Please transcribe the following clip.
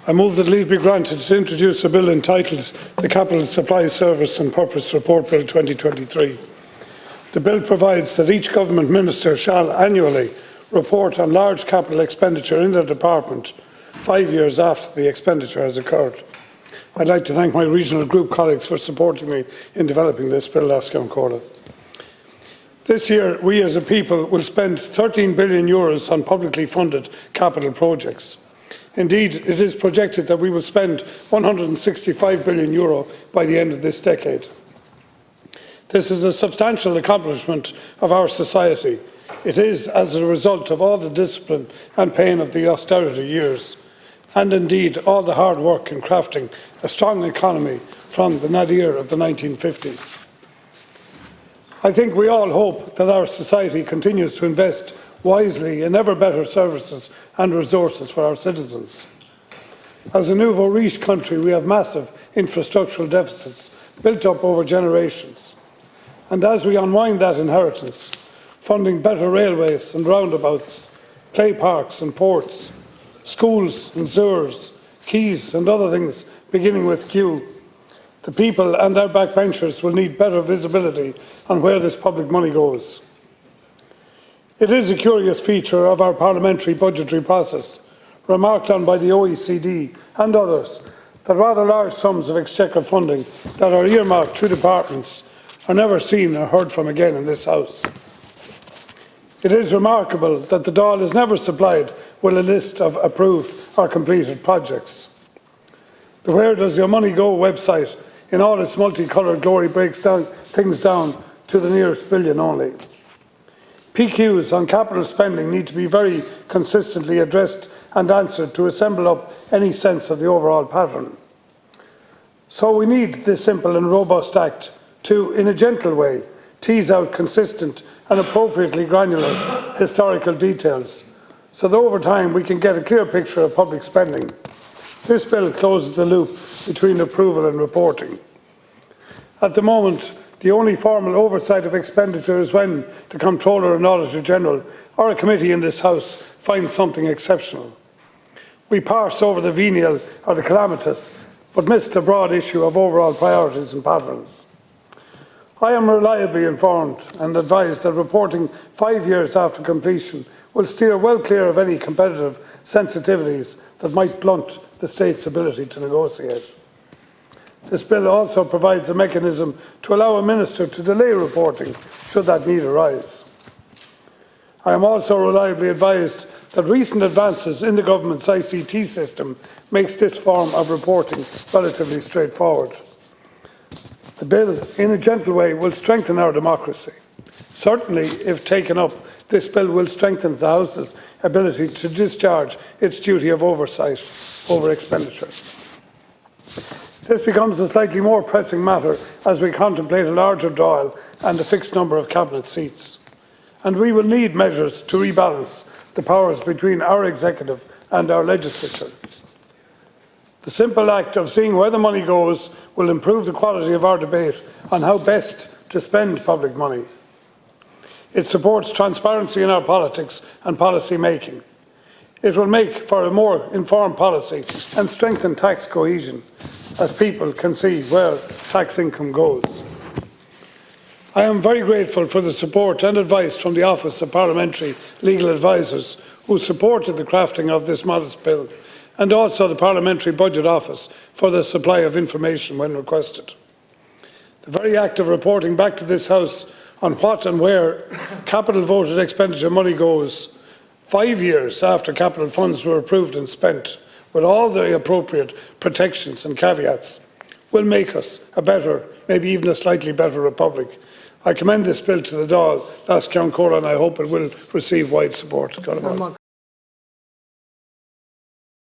I move that leave be granted to introduce a bill entitled the Capital Supply Service and Purpose Report Bill 2023. The bill provides that each government minister shall annually report on large capital expenditure in their department 5 years after the expenditure has occurred. I'd like to thank my regional group colleagues for supporting me in developing this bill last Council. This year, we as a people will spend €13 billion on publicly funded capital projects. Indeed, it is projected that we will spend €165 billion by the end of this decade. This is a substantial accomplishment of our society. It is as a result of all the discipline and pain of the austerity years, and indeed all the hard work in crafting a strong economy from the nadir of the 1950s. I think we all hope that our society continues to invest wisely in ever better services and resources for our citizens. As a new Oireachtas country, we have massive infrastructural deficits built up over generations. And as we unwind that inheritance, funding better railways and roundabouts, play parks and ports, schools and sewers, quays and other things beginning with Q, the people and their backbenchers will need better visibility on where this public money goes. It is a curious feature of our parliamentary budgetary process, remarked on by the OECD and others, that rather large sums of exchequer funding that are earmarked to departments are never seen or heard from again in this House. It is remarkable that the Dáil is never supplied with a list of approved or completed projects. The Where Does Your Money Go website, in all its multicoloured glory, breaks things down to the nearest billion only. PQs on capital spending need to be very consistently addressed and answered to assemble up any sense of the overall pattern. So we need this simple and robust Act to, in a gentle way, tease out consistent and appropriately granular historical details, so that over time we can get a clear picture of public spending. This bill closes the loop between approval and reporting. At the moment, the only formal oversight of expenditure is when the Comptroller and Auditor General or a committee in this House finds something exceptional. We parse over the venial or the calamitous, but miss the broad issue of overall priorities and patterns. I am reliably informed and advised that reporting 5 years after completion will steer well clear of any competitive sensitivities that might blunt the state's ability to negotiate. This bill also provides a mechanism to allow a minister to delay reporting should that need arise. I am also reliably advised that recent advances in the government's ICT system makes this form of reporting relatively straightforward. The bill, in a gentle way, will strengthen our democracy. Certainly, if taken up, this bill will strengthen the House's ability to discharge its duty of oversight over expenditure. This becomes a slightly more pressing matter as we contemplate a larger Dáil and a fixed number of cabinet seats. And we will need measures to rebalance the powers between our executive and our legislature. The simple act of seeing where the money goes will improve the quality of our debate on how best to spend public money. It supports transparency in our politics and policy making. It will make for a more informed policy and strengthen tax cohesion, as people can see where tax income goes. I am very grateful for the support and advice from the Office of Parliamentary Legal Advisers, who supported the crafting of this modest bill, and also the Parliamentary Budget Office for the supply of information when requested. The very act of reporting back to this House on what and where capital voted expenditure money goes 5 years after capital funds were approved and spent, with all the appropriate protections and caveats, will make us a better, maybe even a slightly better republic. I commend this bill to the Dáil last Council, and I hope it will receive wide support.